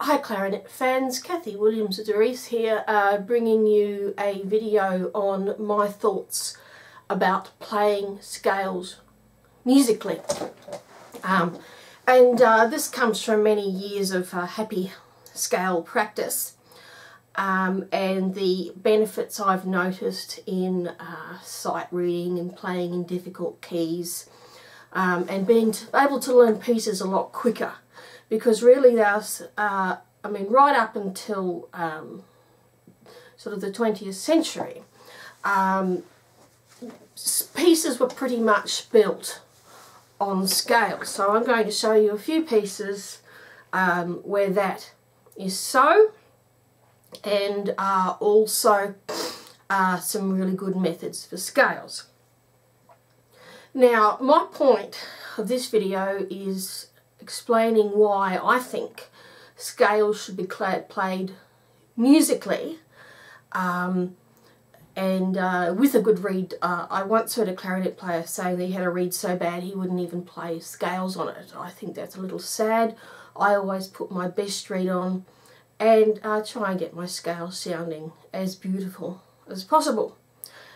Hi clarinet fans, Kathy Williams-Devries here, bringing you a video on my thoughts about playing scales musically. This comes from many years of happy scale practice and the benefits I've noticed in sight reading and playing in difficult keys and being able to learn pieces a lot quicker. Because really there's, I mean, right up until sort of the 20th century, pieces were pretty much built on scales. So I'm going to show you a few pieces where that is so, and also some really good methods for scales. Now, my point of this video is explaining why I think scales should be played musically and with a good reed. I once heard a clarinet player say that he had a reed so bad he wouldn't even play scales on it. I think that's a little sad. I always put my best reed on and try and get my scales sounding as beautiful as possible.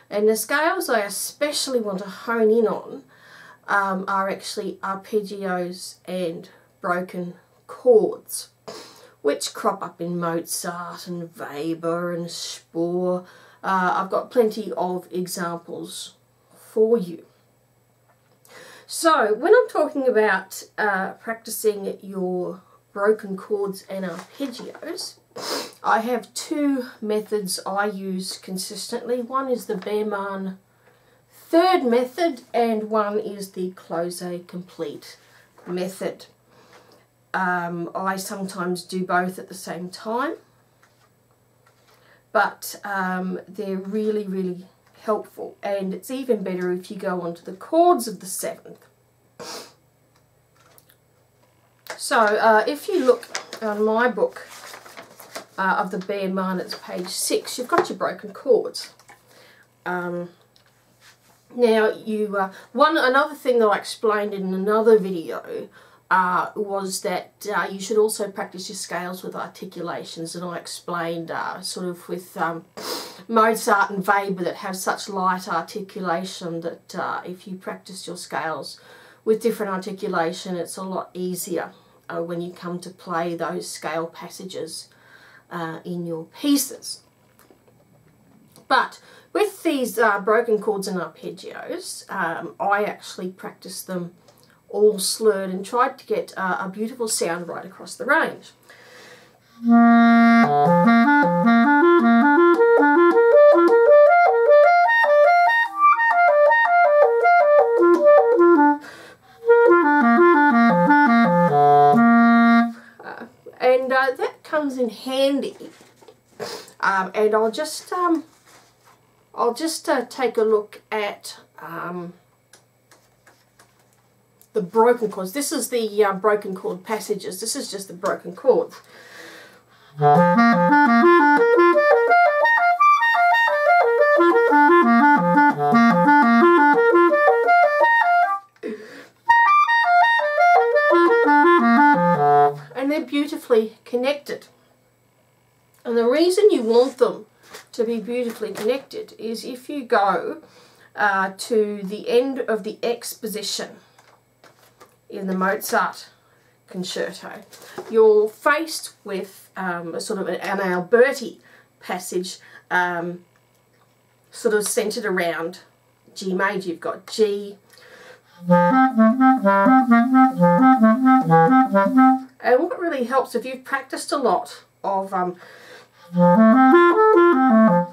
And the scales I especially want to hone in on are actually arpeggios and broken chords, which crop up in Mozart and Weber and Spohr. I've got plenty of examples for you. So when I'm talking about practicing your broken chords and arpeggios, I have two methods I use consistently. One is the Behrman third method, and one is the close complete method. I sometimes do both at the same time, but they're really helpful, and it's even better if you go onto the chords of the seventh. So if you look on my book of the Behrman, it's page 6, you've got your broken chords. Now, another thing that I explained in another video was that you should also practice your scales with articulations, and I explained sort of with Mozart and Weber that have such light articulation that if you practice your scales with different articulation, it's a lot easier when you come to play those scale passages in your pieces. But with these broken chords and arpeggios, I actually practiced them all slurred and tried to get a beautiful sound right across the range. That comes in handy, and I'll just take a look at the broken chords. This is the broken chord passages. This is just the broken chords. And they're beautifully connected. And the reason you want them to be beautifully connected is if you go to the end of the exposition in the Mozart concerto, you're faced with a sort of an Alberti passage sort of centered around G major. You've got G, and what really helps if you've practiced a lot of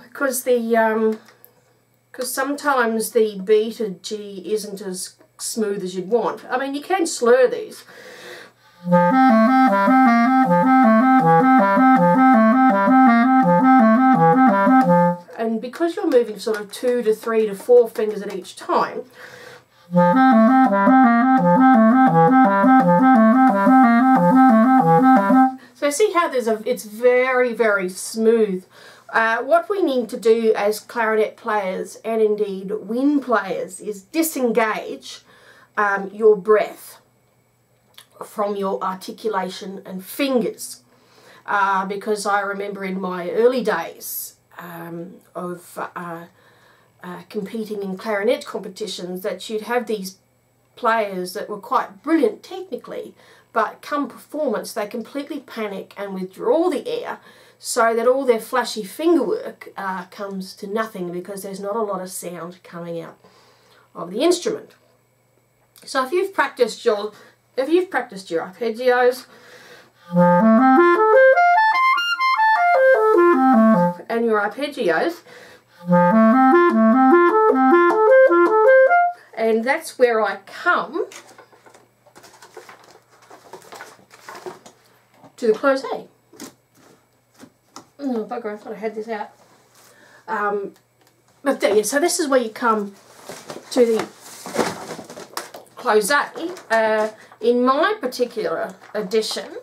because sometimes the beat of G isn't as smooth as you'd want. I mean, you can slur these. And because you're moving sort of 2 to 3 to 4 fingers at each time, so see how it's very smooth. What we need to do as clarinet players, and indeed wind players, is disengage your breath from your articulation and fingers. because I remember in my early days of competing in clarinet competitions that you'd have these players that were quite brilliant technically, but come performance they completely panic and withdraw the air, so that all their flashy fingerwork comes to nothing because there's not a lot of sound coming out of the instrument. So if you've practiced your arpeggios and your arpeggios, and that's where I come to the close A. Oh, bugger, I thought I had this out. But there, so this is where you come to the close A. In my particular edition,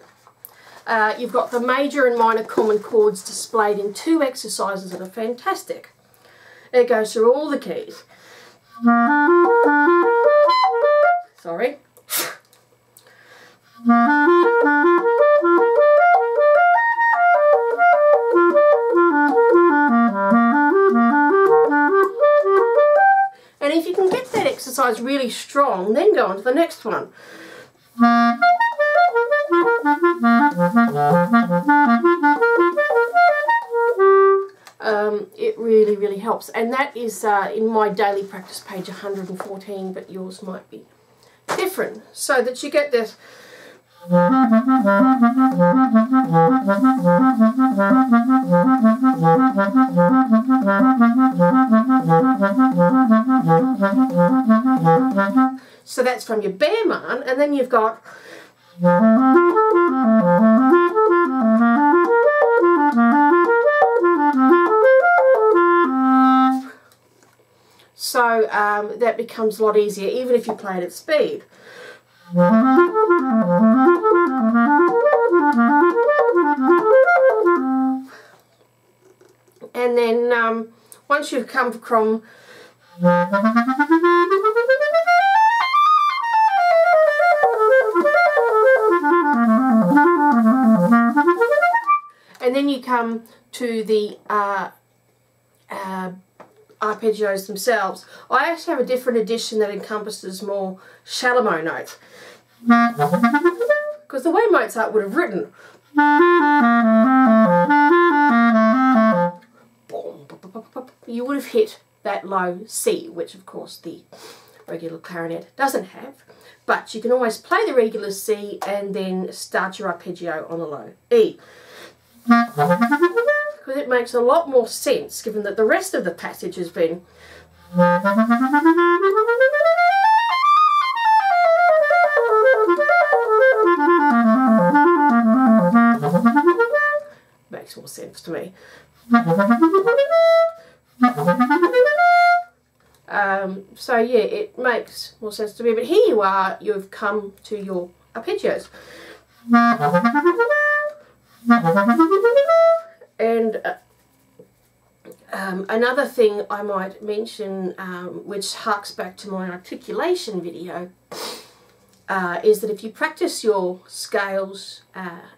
you've got the major and minor common chords displayed in 2 exercises that are fantastic. It goes through all the keys. Sorry. And if you can get that exercise really strong, then go on to the next one. It really, really helps. And that is in my daily practice page 114, but yours might be different. So that you get this. So that's from your Bearman, and then you've got so that becomes a lot easier, even if you play it at speed. And then once you've come from and then you come to the arpeggios themselves. I actually have a different edition that encompasses more shallow notes, because the way Mozart would have written you would have hit that low C, which of course the regular clarinet doesn't have, but you can always play the regular C and then start your arpeggio on the low E, because it makes a lot more sense given that the rest of the passage has been makes more sense to me. So yeah, it makes more sense to me. But here you are, you've come to your arpeggios. And another thing I might mention, which harks back to my articulation video, is that if you practice your scales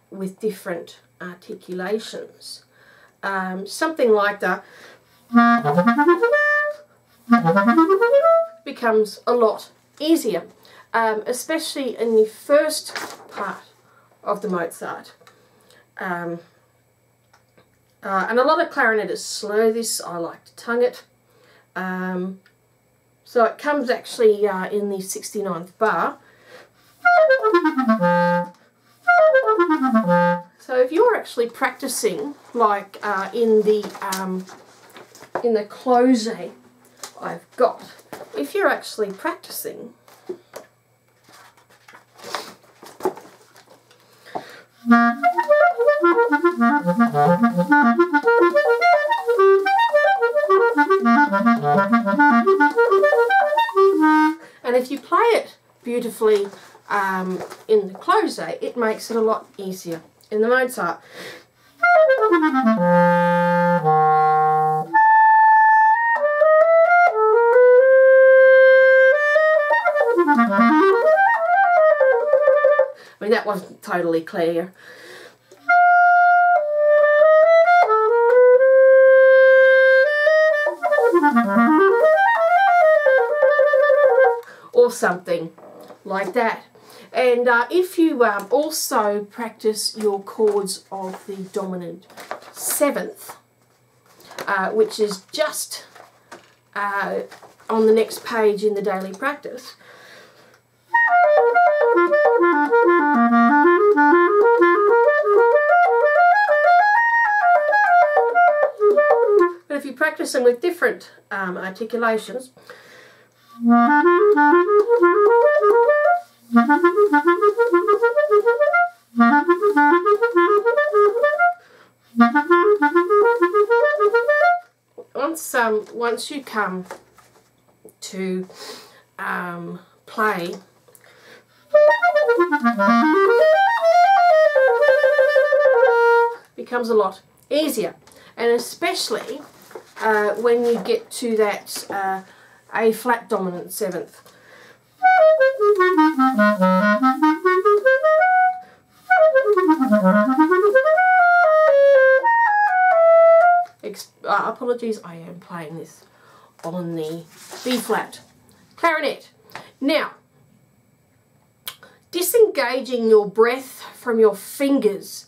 with different articulations, something like the becomes a lot easier, especially in the first part of the Mozart. And a lot of clarinetists slur this. I like to tongue it. So it comes actually in the 69th bar. So if you're actually practicing, like in the close I've got, if you're actually practicing and if you play it beautifully in the close, it makes it a lot easier in the Mozart. I mean, that wasn't totally clear. or something like that. And if you also practice your chords of the dominant seventh, which is just on the next page in the daily practice, but if you practice them with different articulations, once you come to play becomes a lot easier, and especially when you get to that A flat dominant seventh. Apologies, I am playing this on the B flat clarinet. Now, disengaging your breath from your fingers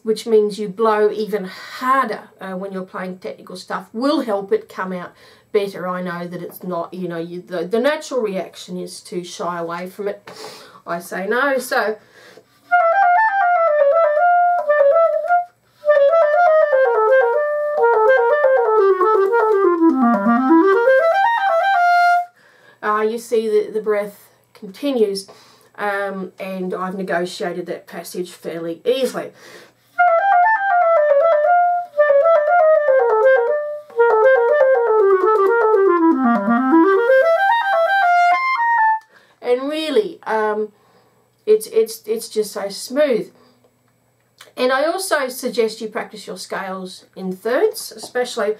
which means you blow even harder when you're playing technical stuff, will help it come out better. I know that it's not, you know, the natural reaction is to shy away from it. I say no, so you see the breath continues, and I've negotiated that passage fairly easily. And really, it's just so smooth. And I also suggest you practice your scales in thirds, especially.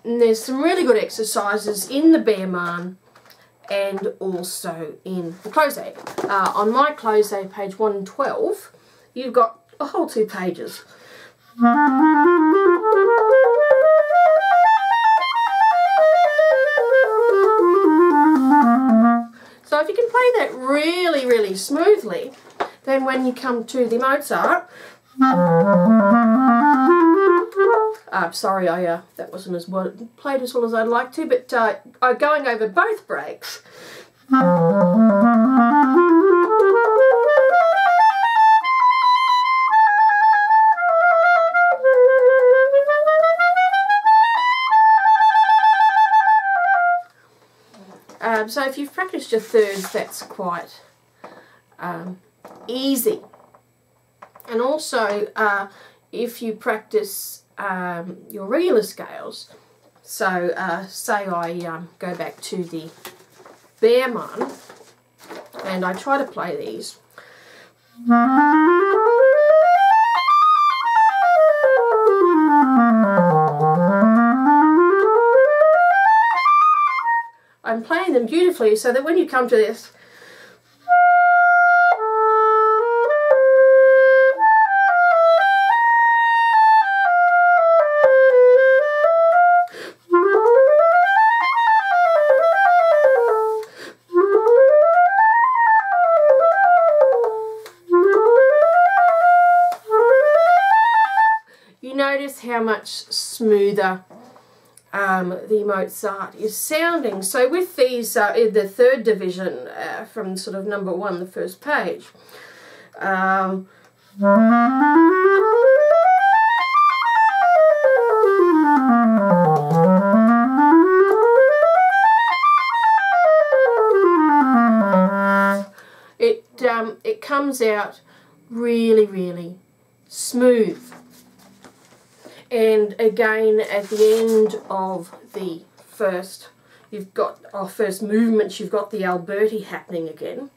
And there's some really good exercises in the bare marn and also in the close-a. On my close-a, page 112, you've got a whole 2 pages. So if you can play that really, really smoothly, then when you come to the Mozart, sorry, that wasn't as well played as well as I'd like to, but going over both breaks. So if you've practiced your thirds, that's quite easy. And also, if you practice your regular scales, so say I go back to the bare marn and I try to play these. I'm playing them beautifully so that when you come to this, you notice how much smoother the Mozart is sounding. So with these, in the third division, from sort of number 1, the first page, it comes out really, really smooth. And again, at the end of the first, first movements, you've got the Alberti happening again.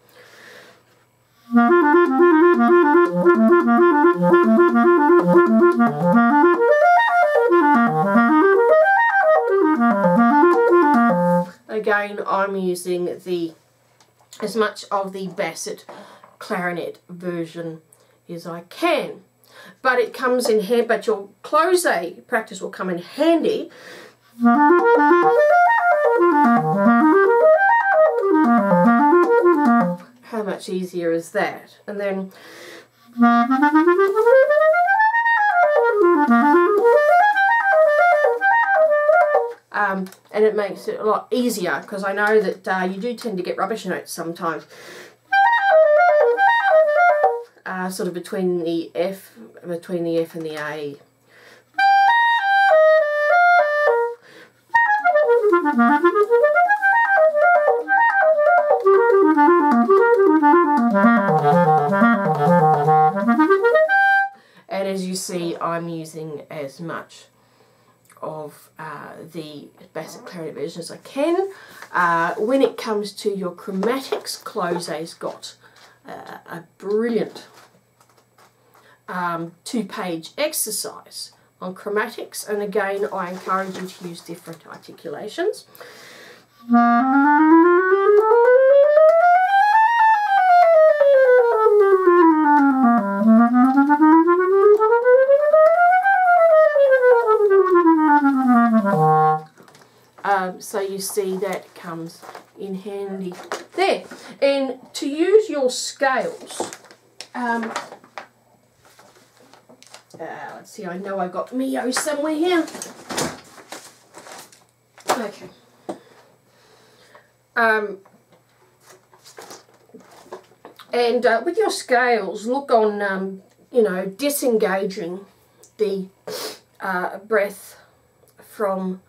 Again, I'm using as much of the basset clarinet version as I can. But it comes in handy, but your close practice will come in handy. How much easier is that? And then and it makes it a lot easier, because I know that you do tend to get rubbish notes sometimes. Sort of between the F and the A. And as you see, I'm using as much of the basic clarinet version as I can. When it comes to your chromatics, Closet's got a brilliant 2-page exercise on chromatics, and again I encourage you to use different articulations. So you see that comes in handy there. And to use your scales, let's see, I know I've got Mio somewhere here. Okay. And with your scales, look on, you know, disengaging the breath from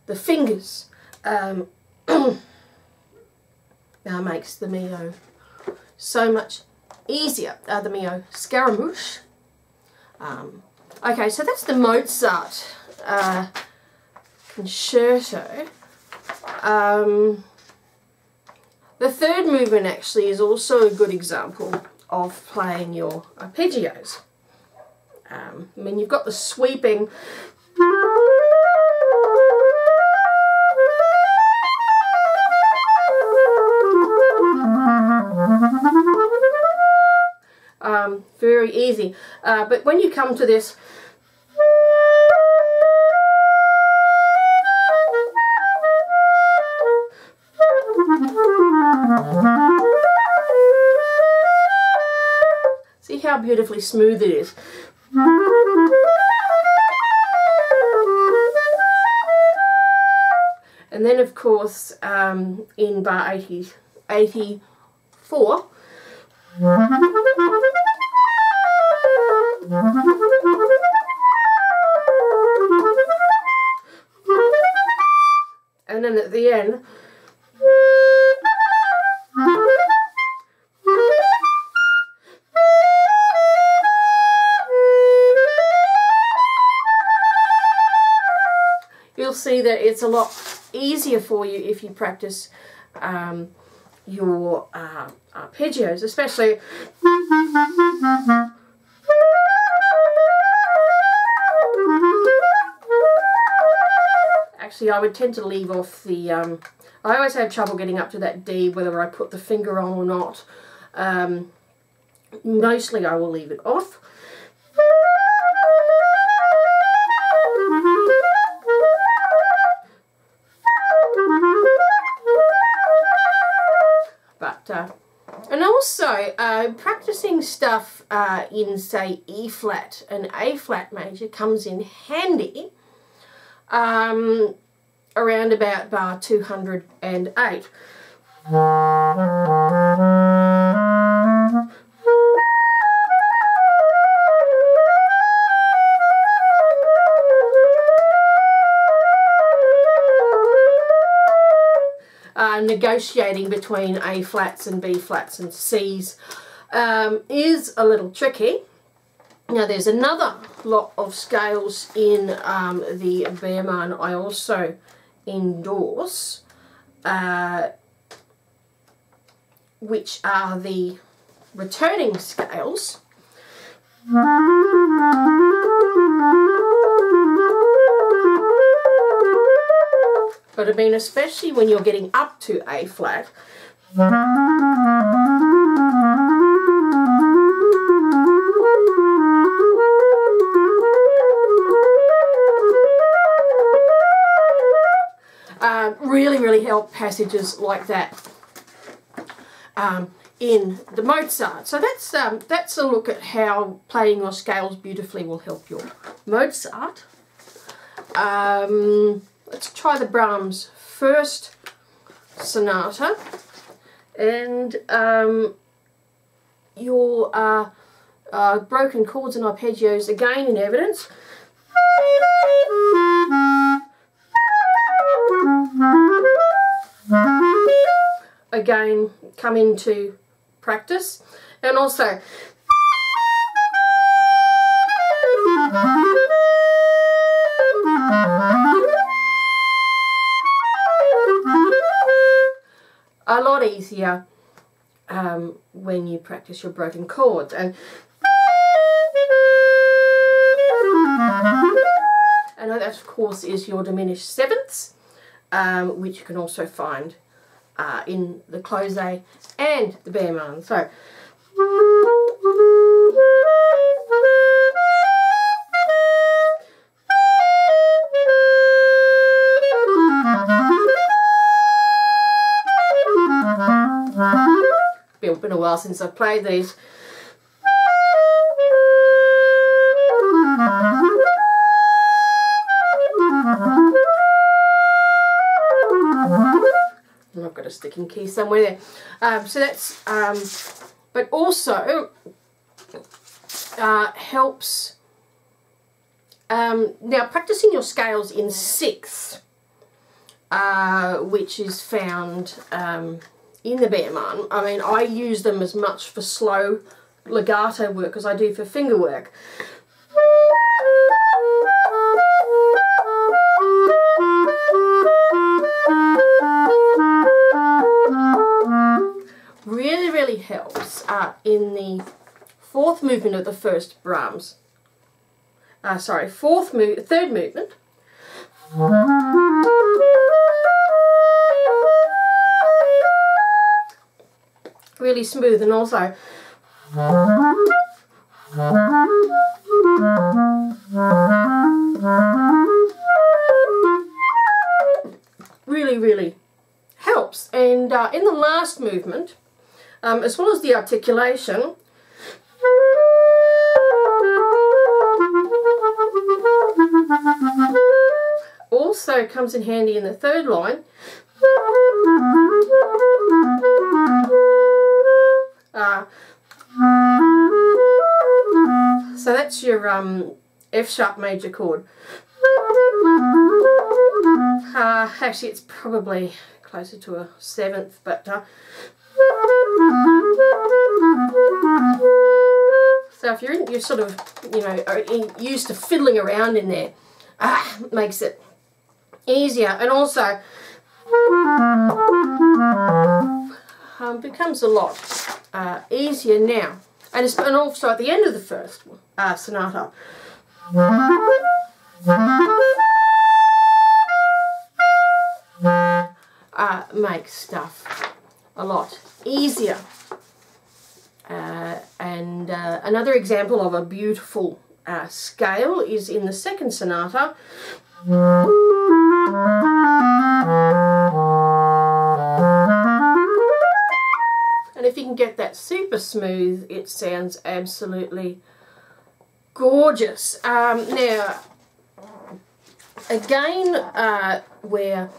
the fingers. That makes the Mio so much easier, the Mio Scaramouche. Okay, so that's the Mozart concerto. The third movement actually is also a good example of playing your arpeggios. I mean, you've got the sweeping. Very easy, but when you come to this, see how beautifully smooth it is. And then of course in bar 84, and then at the end, you'll see that it's a lot easier for you if you practice your arpeggios, especially. Actually, I would tend to leave off the, I always have trouble getting up to that D, whether I put the finger on or not. Mostly I will leave it off. But, and also, practicing stuff in, say, E flat and A flat major comes in handy around about bar 208. Negotiating between A flats and B flats and C's is a little tricky. Now there's another lot of scales in the Wehrmann I also endorse, which are the returning scales. But I mean, especially when you're getting up to A flat, really help passages like that in the Mozart. So that's a look at how playing your scales beautifully will help your Mozart. Let's try the Brahms first sonata, and your broken chords and arpeggios again in evidence. Again, come into practice, and also a lot easier when you practice your broken chords. And that of course is your diminished sevenths, which you can also find in the close and the Behrman. So it's been a while since I've played these. And I've got a sticking key somewhere there. So that's, but also helps, now practicing your scales in sixths, which is found in the Behrman. I mean, I use them as much for slow legato work as I do for finger work. Really helps in the fourth movement of the first Brahms. Third movement. Really smooth, and also really helps. And in the last movement, as well as the articulation, also comes in handy in the third line. So that's your F sharp major chord. Actually, it's probably closer to a seventh, but so if you're sort of, you know, used to fiddling around in there, it makes it easier, and also becomes a lot easier now. And also at the end of the first sonata, makes stuff a lot easier. And another example of a beautiful scale is in the second sonata. And if you can get that super smooth, it sounds absolutely gorgeous. Now, again, where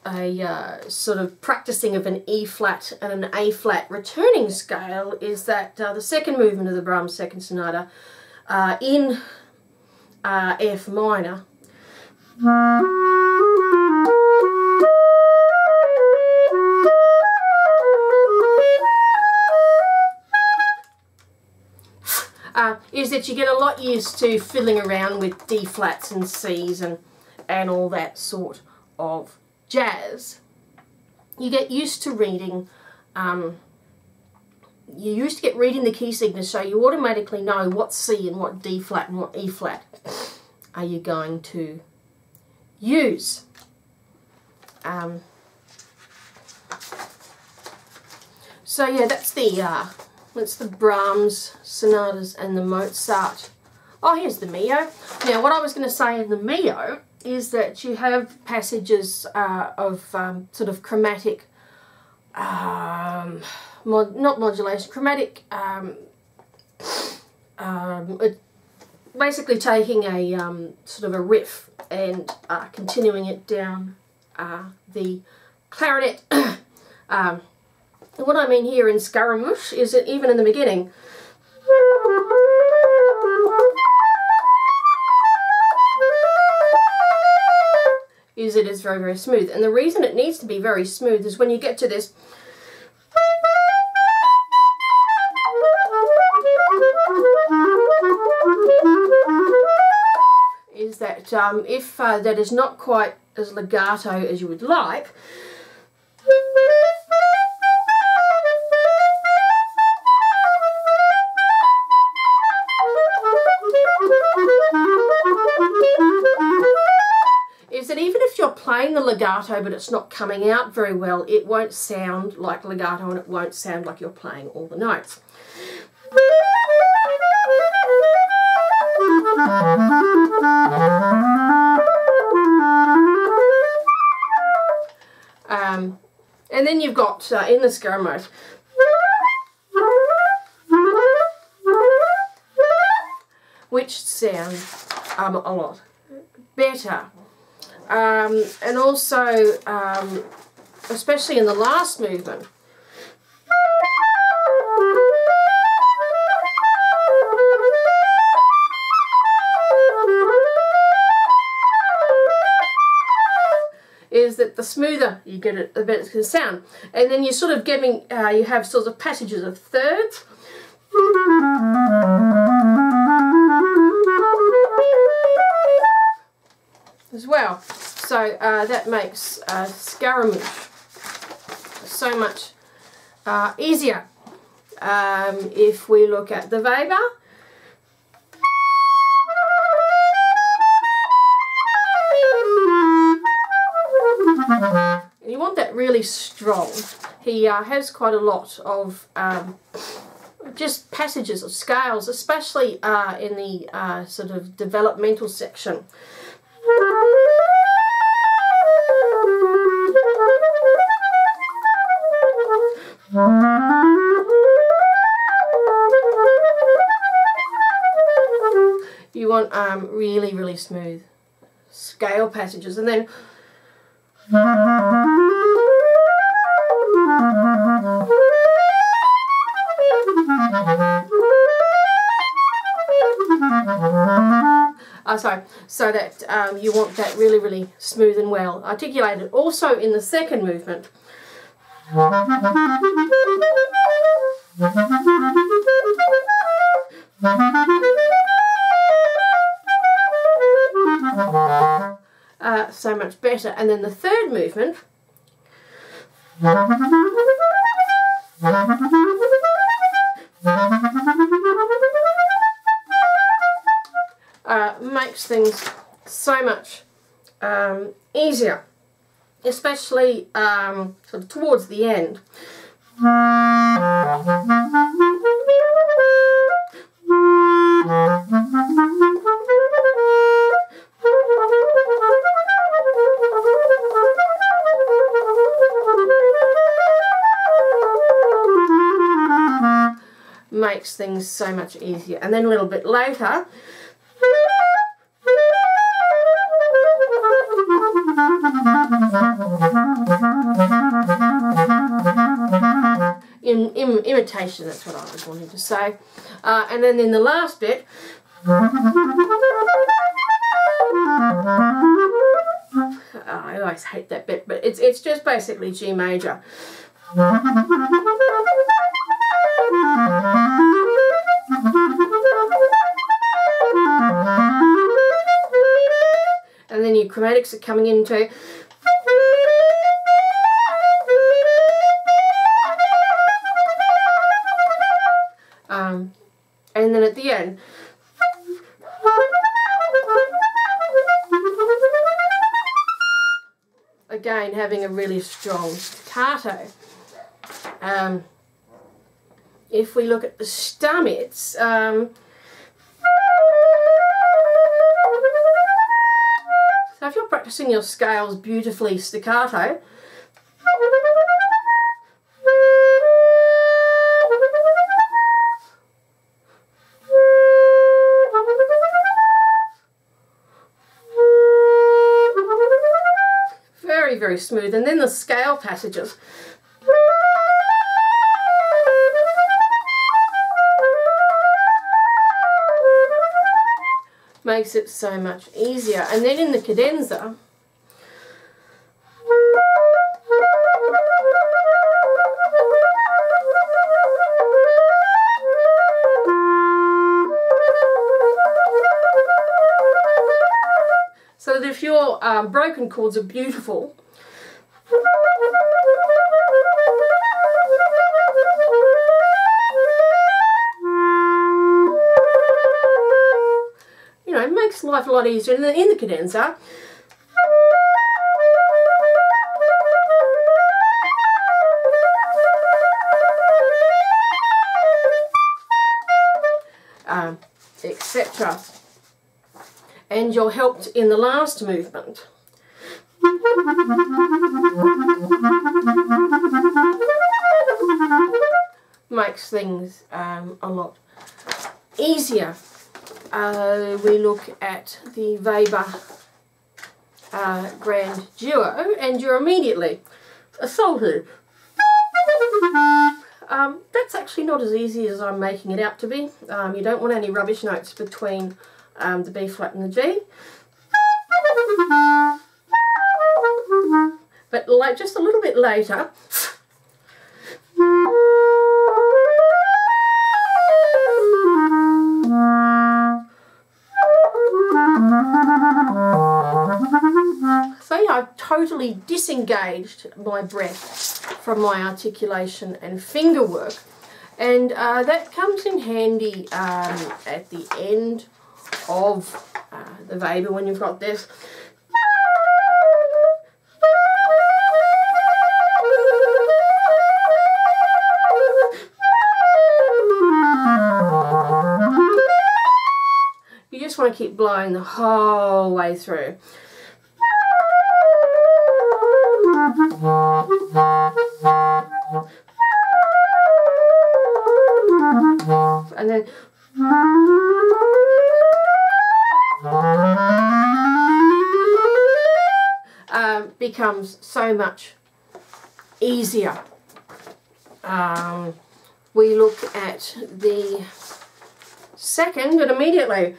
a sort of practicing of an E flat and an A flat returning scale is that the second movement of the Brahms second sonata in F minor. Is that you get a lot used to fiddling around with D flats and C's and all that sort of jazz. You get used to reading, reading the key signature, so you automatically know what C and what D flat and what E flat are you going to use. So yeah, that's the Brahms sonatas and the Mozart. Oh, here's the Mio. Now, what I was going to say in the Mio is that you have passages of sort of chromatic, not modulation, chromatic, basically taking a sort of a riff and continuing it down the clarinet. What I mean here in Scaramouche is that even in the beginning, is it is very, very smooth. And the reason it needs to be very smooth is when you get to this, is that if that is not quite as legato as you would like, is that even if you're playing the legato but it's not coming out very well, it won't sound like legato and it won't sound like you're playing all the notes. And then you've got in the Scaramouche, which sounds a lot better. And also, especially in the last movement, is that the smoother you get it, the better it's going to sound. And then you're sort of getting, you have sort of passages of thirds. As well. So that makes Scaramouche so much easier. If we look at the Weber, you want that really strong. He has quite a lot of just passages of scales, especially in the sort of developmental section. You want really, really smooth scale passages, and then so that you want that really, really smooth and well articulated. Also in the second movement, so much better. And then the third movement, makes things so much easier, especially sort of towards the end. Makes things so much easier. And then a little bit later, imitation, that's what I was wanting to say. And then in the last bit, I always hate that bit, but it's just basically G major. And then your chromatics are coming into and then at the end, again having a really strong staccato. If we look at the Stamets, so So if you're practicing your scales beautifully staccato, very, very smooth. And then the scale passages. Makes it so much easier. And then in the cadenza, so that if your broken chords are beautiful, you know, it makes life a lot easier. And then in the cadenza, etc. And you're helped in the last movement. Makes things a lot easier. We look at the Weber Grand Duo, and you're immediately assaulted. That's actually not as easy as I'm making it out to be. You don't want any rubbish notes between the B flat and the G. But like just a little bit later, so yeah, I've totally disengaged my breath from my articulation and finger work, and that comes in handy at the end of the Weber when you've got this. You just want to keep blowing the whole way through. And then becomes so much easier. We look at the second, and immediately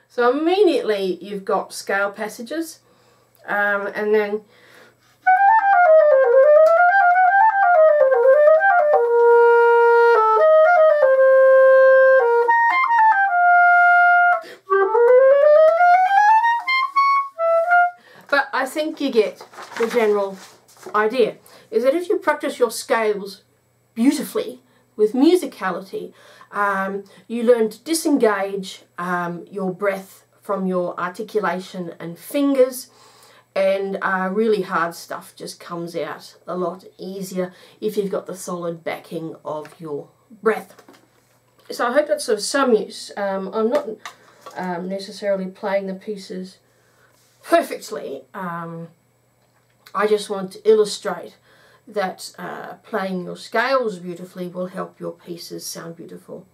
so immediately you've got scale passages, and then but I think you get the general idea, is that if you practice your scales beautifully with musicality, you learn to disengage your breath from your articulation and fingers, and really hard stuff just comes out a lot easier if you've got the solid backing of your breath. So I hope that's of some use. I'm not necessarily playing the pieces perfectly. I just want to illustrate that playing your scales beautifully will help your pieces sound beautiful.